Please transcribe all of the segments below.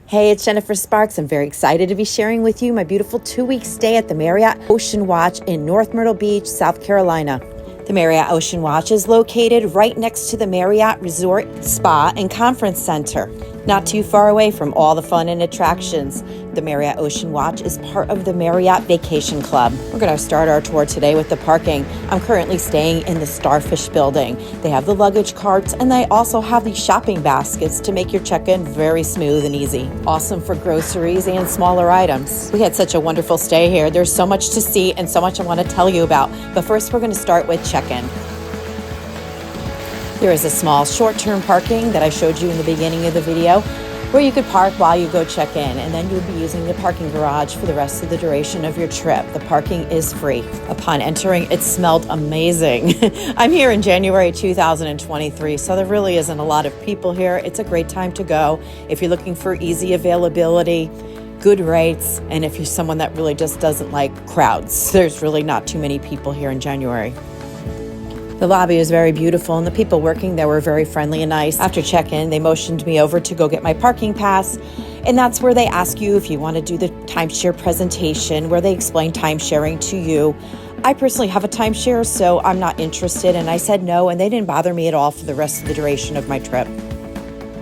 Hey, it's Jennifer Sparks. I'm very excited to be sharing with you my beautiful 2-week stay at the Marriott OceanWatch in North Myrtle Beach, South Carolina. The Marriott OceanWatch is located right next to the Marriott Resort, Spa, and Conference Center, not too far away from all the fun and attractions. The Marriott OceanWatch is part of the Marriott Vacation Club. We're going to start our tour today with the parking. I'm currently staying in the Starfish building. They have the luggage carts, and they also have the shopping baskets to make your check-in very smooth and easy. Awesome for groceries and smaller items. We had such a wonderful stay here. There's so much to see and so much I want to tell you about. But first, we're going to start with check-in. There is a small short-term parking that I showed you in the beginning of the video where you could park while you go check in, and then you'll be using the parking garage for the rest of the duration of your trip. The parking is free. Upon entering, it smelled amazing. I'm here in January 2023, so there really isn't a lot of people here. It's a great time to go if you're looking for easy availability, good rates, and if you're someone that really just doesn't like crowds. There's really not too many people here in January. The lobby is very beautiful, and the people working there were very friendly and nice. After check-in, they motioned me over to go get my parking pass, and that's where they ask you if you want to do the timeshare presentation, where they explain timesharing to you. I personally have a timeshare, so I'm not interested, and I said no, and they didn't bother me at all for the rest of the duration of my trip.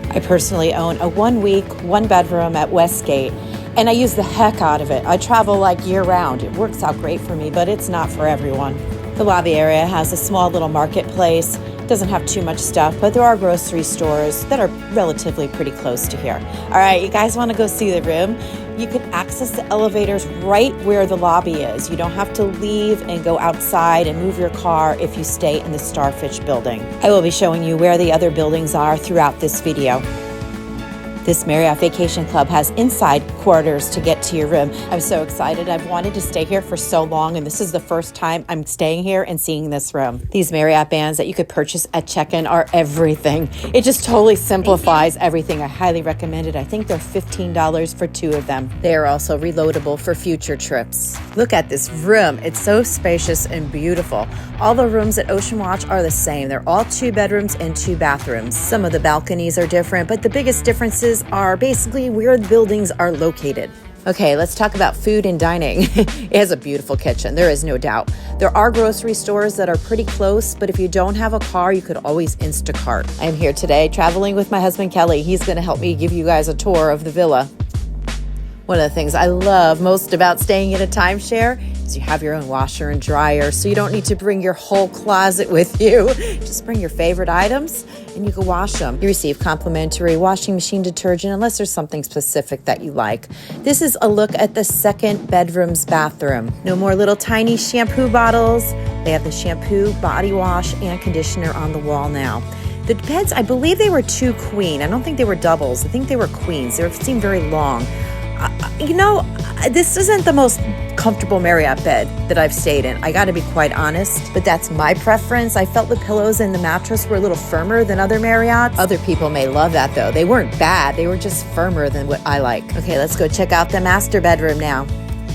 I personally own a 1-week, 1-bedroom at Westgate, and I use the heck out of it. I travel like year-round. It works out great for me, but it's not for everyone. The lobby area has a small little marketplace. It doesn't have too much stuff, but there are grocery stores that are relatively pretty close to here. All right, you guys want to go see the room? You can access the elevators right where the lobby is. You don't have to leave and go outside and move your car if you stay in the Starfish building. I will be showing you where the other buildings are throughout this video. This Marriott Vacation Club has inside quarters to get to your room. I'm so excited. I've wanted to stay here for so long, and this is the first time I'm staying here and seeing this room. These Marriott bands that you could purchase at check-in are everything. It just totally simplifies everything. I highly recommend it. I think they're $15 for 2 of them. They are also reloadable for future trips. Look at this room. It's so spacious and beautiful. All the rooms at OceanWatch are the same. They're all 2 bedrooms and 2 bathrooms. Some of the balconies are different, but the biggest differences are basically where the buildings are located. Okay, let's talk about food and dining. It has a beautiful kitchen, there is no doubt. There are grocery stores that are pretty close, but if you don't have a car, you could always Instacart. I'm here today traveling with my husband, Kelly. He's going to help me give you guys a tour of the villa. One of the things I love most about staying in a timeshare is you have your own washer and dryer, so you don't need to bring your whole closet with you. Just bring your favorite items and you can wash them. You receive complimentary washing machine detergent unless there's something specific that you like. This is a look at the 2nd bedroom's bathroom. No more little tiny shampoo bottles. They have the shampoo, body wash, and conditioner on the wall now. The beds, I believe they were 2 queen. I don't think they were doubles. I think they were queens. They seem very long. This isn't the most comfortable Marriott bed that I've stayed in. I got to be quite honest, but that's my preference. I felt the pillows and the mattress were a little firmer than other Marriotts. Other people may love that though. They weren't bad. They were just firmer than what I like. Okay, let's go check out the master bedroom now.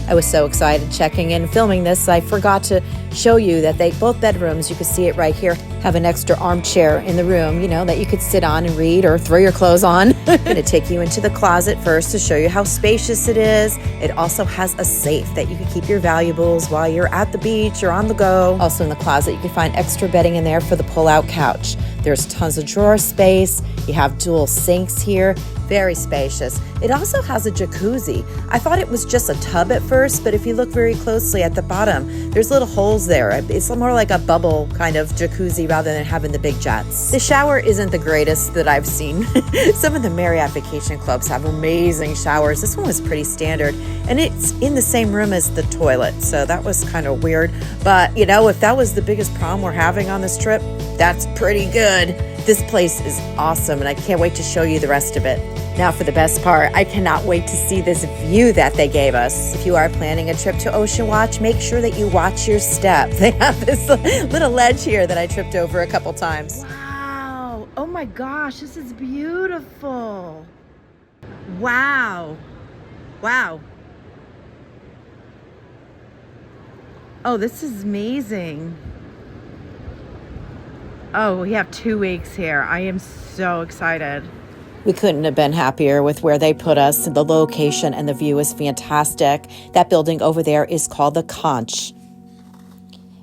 I was so excited checking in, filming this, I forgot to show you that both bedrooms, you can see it right here, have an extra armchair in the room, that you could sit on and read or throw your clothes on. I'm going to take you into the closet first to show you how spacious it is. It also has a safe that you can keep your valuables while you're at the beach or on the go. Also in the closet, you can find extra bedding in there for the pull-out couch. There's tons of drawer space. You have dual sinks here. Very spacious. It also has a jacuzzi. I thought it was just a tub at first, but if you look very closely at the bottom, there's little holes there. It's more like a bubble kind of jacuzzi rather than having the big jets. The shower isn't the greatest that I've seen. Some of the Marriott Vacation Clubs have amazing showers. This one was pretty standard, and it's in the same room as the toilet, so that was kind of weird. But, if that was the biggest problem we're having on this trip, that's pretty good. This place is awesome, and I can't wait to show you the rest of it. Now for the best part, I cannot wait to see this view that they gave us. If you are planning a trip to OceanWatch, make sure that you watch your step. They have this little ledge here that I tripped over a couple times. Wow. Oh my gosh, this is beautiful. Wow. Wow. Oh, this is amazing. Oh, we have 2 weeks here. I am so excited. We couldn't have been happier with where they put us. The location and the view is fantastic. That building over there is called the Conch.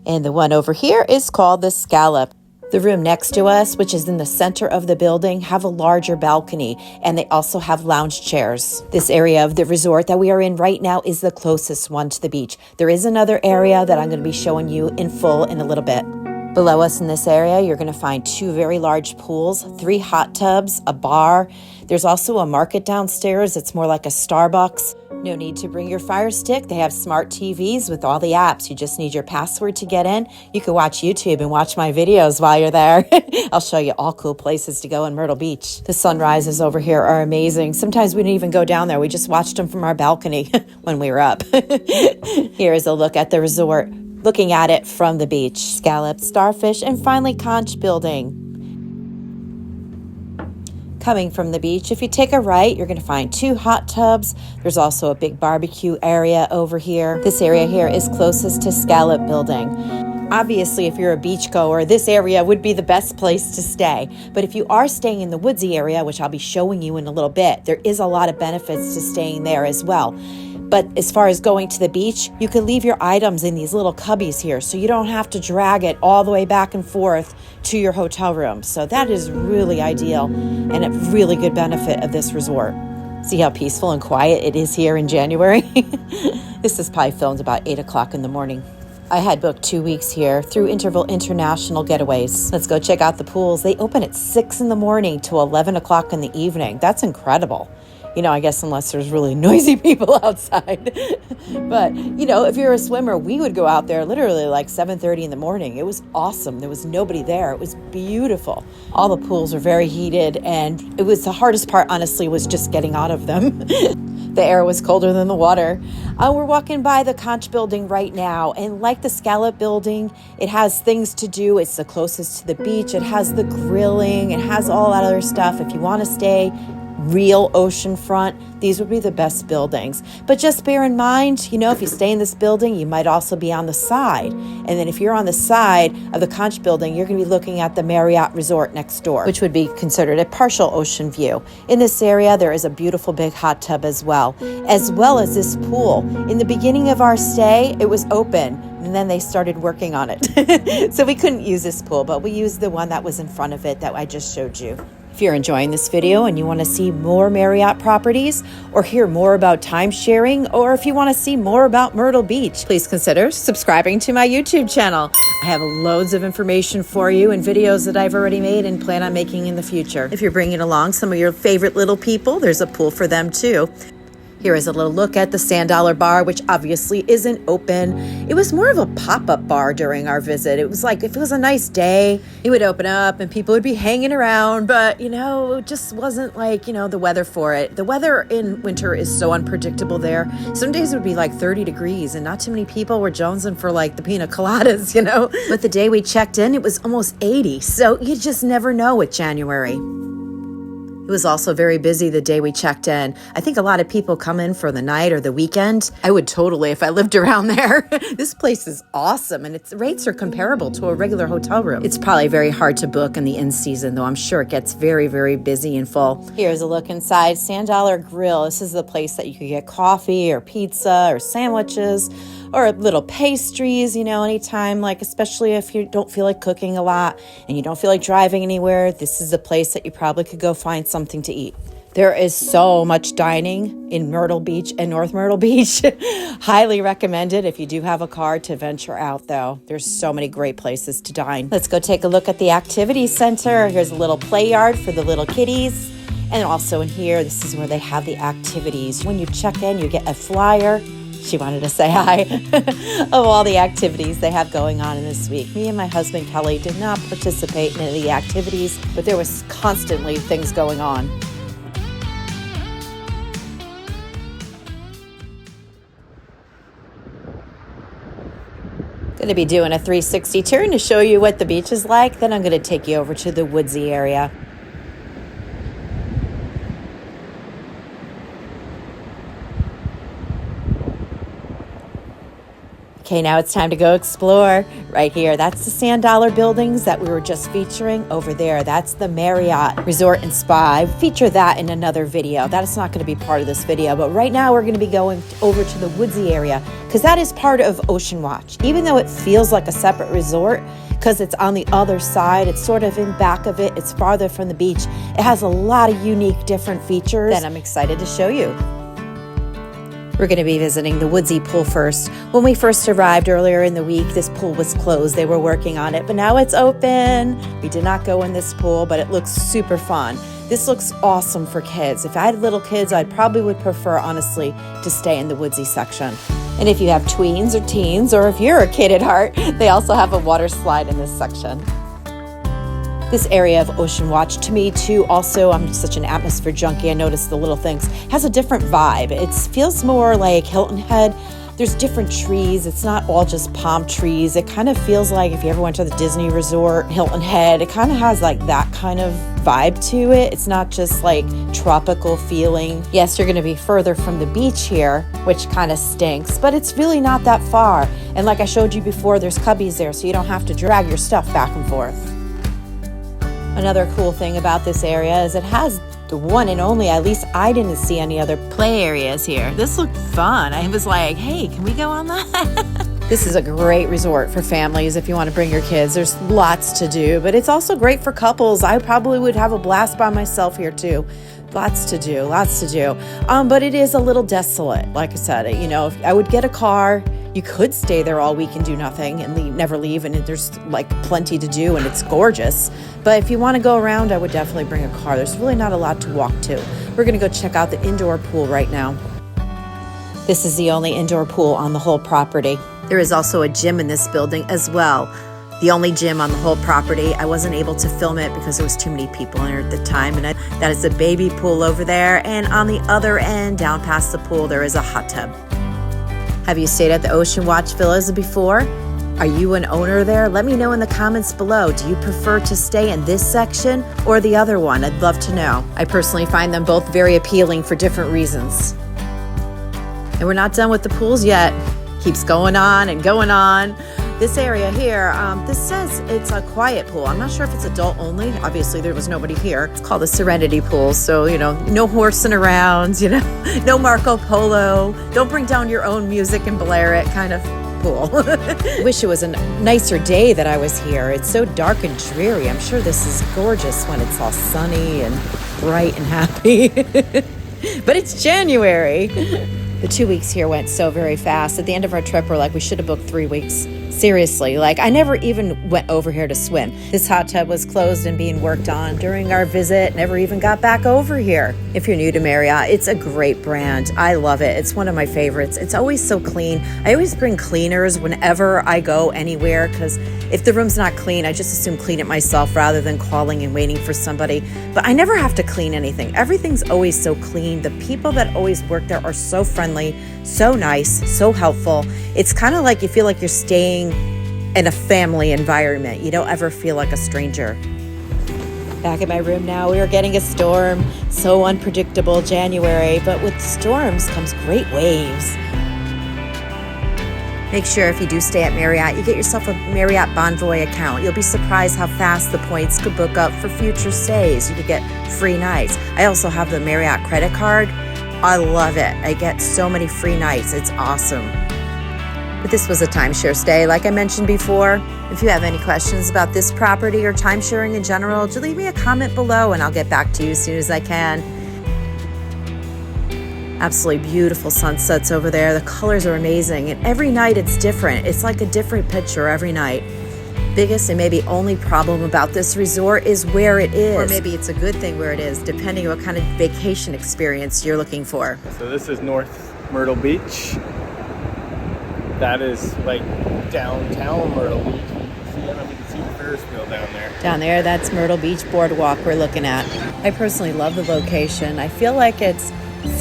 And the one over here is called the Scallop. The room next to us, which is in the center of the building, have a larger balcony, and they also have lounge chairs. This area of the resort that we are in right now is the closest one to the beach. There is another area that I'm going to be showing you in full in a little bit. Below us in this area, you're going to find 2 very large pools, 3 hot tubs, a bar. There's also a market downstairs. It's more like a Starbucks. No need to bring your Fire Stick. They have smart TVs with all the apps. You just need your password to get in. You can watch YouTube and watch my videos while you're there. I'll show you all cool places to go in Myrtle Beach. The sunrises over here are amazing. Sometimes we didn't even go down there. We just watched them from our balcony when we were up. Here is a look at the resort, looking at it from the beach. Scallop, starfish, and finally Conch building. Coming from the beach, if you take a right, you're going to find 2 hot tubs. There's also a big barbecue area over here. This area here is closest to Scallop building. Obviously, if you're a beachgoer, this area would be the best place to stay. But if you are staying in the woodsy area, which I'll be showing you in a little bit, there is a lot of benefits to staying there as well. But as far as going to the beach, you can leave your items in these little cubbies here, so you don't have to drag it all the way back and forth to your hotel room. So that is really ideal and a really good benefit of this resort. See how peaceful and quiet it is here in January? This is probably filmed about 8 o'clock in the morning. I had booked 2 weeks here through Interval International Getaways. Let's go check out the pools. They open at 6 in the morning to 11 o'clock in the evening. That's incredible. You know, I guess unless there's really noisy people outside. But, you know, if you're a swimmer, we would go out there literally like 7:30 in the morning. It was awesome. There was nobody there. It was beautiful. All the pools are very heated, and it was the hardest part, honestly, was just getting out of them. The air was colder than the water. We're walking by the Conch building right now, and like the Scallop building, it has things to do. It's the closest to the beach. It has the grilling. It has all that other stuff. If you want to stay real oceanfront, these would be the best buildings. But just bear in mind, you know, if you stay in this building, you might also be on the side. And then if you're on the side of the Conch building, you're going to be looking at the Marriott Resort next door, which would be considered a partial ocean view. In this area, there is a beautiful big hot tub as well as this pool. In the beginning of our stay, it was open, and then they started working on it. So we couldn't use this pool, but we used the one that was in front of it that I just showed you. If you're enjoying this video and you want to see more Marriott properties or hear more about timesharing, or if you want to see more about Myrtle Beach, please consider subscribing to my YouTube channel. I have loads of information for you and videos that I've already made and plan on making in the future. If you're bringing along some of your favorite little people, there's a pool for them too. Here is a little look at the Sand Dollar Bar, which obviously isn't open. It was more of a pop-up bar during our visit. It was like, if it was a nice day, it would open up and people would be hanging around, but, you know, it just wasn't like, you know, the weather for it. The weather in winter is so unpredictable there. Some days it would be like 30 degrees and not too many people were jonesing for like the pina coladas, you know. But the day we checked in, it was almost 80. So you just never know with January. It was also very busy the day we checked in. I think a lot of people come in for the night or the weekend. I would totally if I lived around there. This place is awesome, and its rates are comparable to a regular hotel room. It's probably very hard to book in the in-season, though I'm sure it gets very, very busy and full. Here's a look inside Sand Dollar Grill. This is the place that you could get coffee or pizza or sandwiches or little pastries, you know, anytime, like especially if you don't feel like cooking a lot and you don't feel like driving anywhere, this is a place that you probably could go find something to eat. There is so much dining in Myrtle Beach and North Myrtle Beach. Highly recommended if you do have a car to venture out, though. There's so many great places to dine. Let's go take a look at the activity center. Here's a little play yard for the little kitties. And also in here, this is where they have the activities. When you check in, you get a flyer. She wanted to say hi of all the activities they have going on in this week. Me and my husband, Kelly, did not participate in any of the activities, but there was constantly things going on. Going to be doing a 360 turn to show you what the beach is like. Then I'm going to take you over to the woodsy area. Okay, now it's time to go explore. Right here, that's the sand dollar buildings that we were just featuring. Over there, that's the Marriott Resort and Spa. I feature that in another video. That is not going to be part of this video, but right now we're going to be going over to the woodsy area because that is part of OceanWatch. Even though it feels like a separate resort, because it's on the other side, it's sort of in back of it, it's farther from the beach. It has a lot of unique different features that I'm excited to show you. We're going to be visiting the woodsy pool first. When we first arrived earlier in the week, this pool was closed. They were working on it, but now it's open. We did not go in this pool, but it looks super fun. This looks awesome for kids. If I had little kids, I probably would prefer, honestly, to stay in the woodsy section. And if you have tweens or teens, or if you're a kid at heart, they also have a water slide in this section. This area of OceanWatch, to me too, also, I'm such an atmosphere junkie, I notice the little things, has a different vibe. It feels more like Hilton Head. There's different trees. It's not all just palm trees. It kind of feels like if you ever went to the Disney Resort, Hilton Head, it kind of has like that kind of vibe to it. It's not just like tropical feeling. Yes, you're going to be further from the beach here, which kind of stinks, but it's really not that far. And like I showed you before, there's cubbies there, so you don't have to drag your stuff back and forth. Another cool thing about this area is it has the one and only, at least I didn't see any other play areas here. This looked fun. I was like, hey, can we go on that? This is a great resort for families if you want to bring your kids. There's lots to do, but it's also great for couples. I probably would have a blast by myself here too. Lots to do, lots to do. But it is a little desolate. Like I said, you know, if I would get a car. You could stay there all week and do nothing and never leave, and there's like plenty to do and it's gorgeous. But if you want to go around, I would definitely bring a car. There's really not a lot to walk to. We're going to go check out the indoor pool right now. This is the only indoor pool on the whole property. There is also a gym in this building as well. The only gym on the whole property. I wasn't able to film it because there was too many people in there at the time. And that is a baby pool over there. And on the other end, down past the pool, there is a hot tub. Have you stayed at the OceanWatch Villas before? Are you an owner there? Let me know in the comments below. Do you prefer to stay in this section or the other one? I'd love to know. I personally find them both very appealing for different reasons. And we're not done with the pools yet. Keeps going on and going on. This area here, this says it's a quiet pool. I'm not sure if it's adult only. Obviously, there was nobody here. It's called the Serenity Pool. So, you know, no horsing around, you know, no Marco Polo. Don't bring down your own music and blare it kind of pool. I wish it was a nicer day that I was here. It's so dark and dreary. I'm sure this is gorgeous when it's all sunny and bright and happy. But it's January. The 2 weeks here went so very fast. At the end of our trip, we're like, we should have booked 3 weeks. Seriously, like I never even went over here to swim. This hot tub was closed and being worked on during our visit. Never even got back over here. If you're new to Marriott, it's a great brand. I love it. It's one of my favorites. It's always so clean. I always bring cleaners whenever I go anywhere because if the room's not clean, I just assume clean it myself rather than calling and waiting for somebody. But I never have to clean anything. Everything's always so clean. The people that always work there are so friendly, so nice, so helpful. It's kind of like you feel like you're staying in a family environment. You don't ever feel like a stranger. Back in my room now, we are getting a storm. So unpredictable, January, but with storms comes great waves. Make sure if you do stay at Marriott, you get yourself a Marriott Bonvoy account. You'll be surprised how fast the points could book up for future stays. You could get free nights. I also have the Marriott credit card. I love it. I get so many free nights. It's awesome. But this was a timeshare stay, like I mentioned before. If you have any questions about this property or timesharing in general, just leave me a comment below and I'll get back to you as soon as I can. Absolutely beautiful sunsets over there. The colors are amazing. And every night it's different. It's like a different picture every night. Biggest and maybe only problem about this resort is where it is. Or maybe it's a good thing where it is, depending on what kind of vacation experience you're looking for. So this is North Myrtle Beach. That is like downtown Myrtle Beach. You can see the Ferris wheel down there. Down there, that's Myrtle Beach Boardwalk we're looking at. I personally love the location. I feel like it's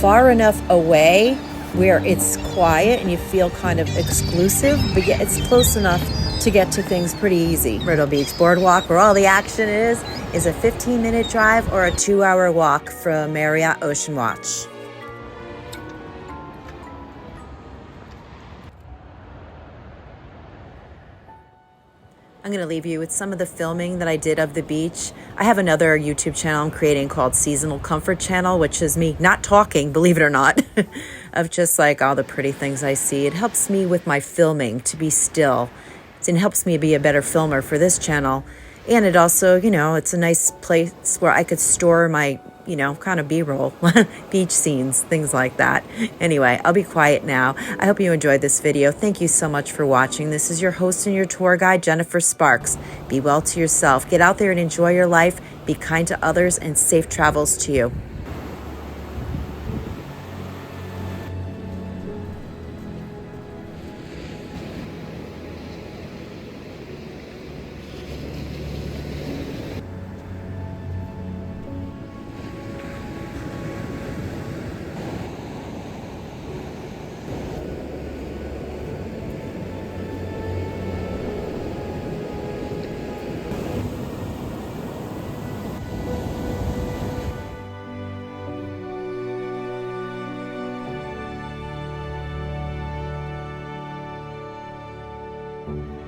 far enough away where it's quiet and you feel kind of exclusive, but yet it's close enough to get to things pretty easy. Myrtle Beach Boardwalk, where all the action is a 15-minute drive or a 2-hour walk from Marriott OceanWatch. I'm going to leave you with some of the filming that I did of the beach. I have another YouTube channel I'm creating called Seasonal Comfort Channel, which is me not talking, believe it or not, of just like all the pretty things I see. It helps me with my filming to be still. It helps me be a better filmer for this channel. And it also, you know, it's a nice place where I could store my, you know, kind of B-roll, beach scenes, things like that. Anyway, I'll be quiet now. I hope you enjoyed this video. Thank you so much for watching. This is your host and your tour guide, Jennifer Sparks. Be well to yourself. Get out there and enjoy your life. Be kind to others, and safe travels to you. Thank you.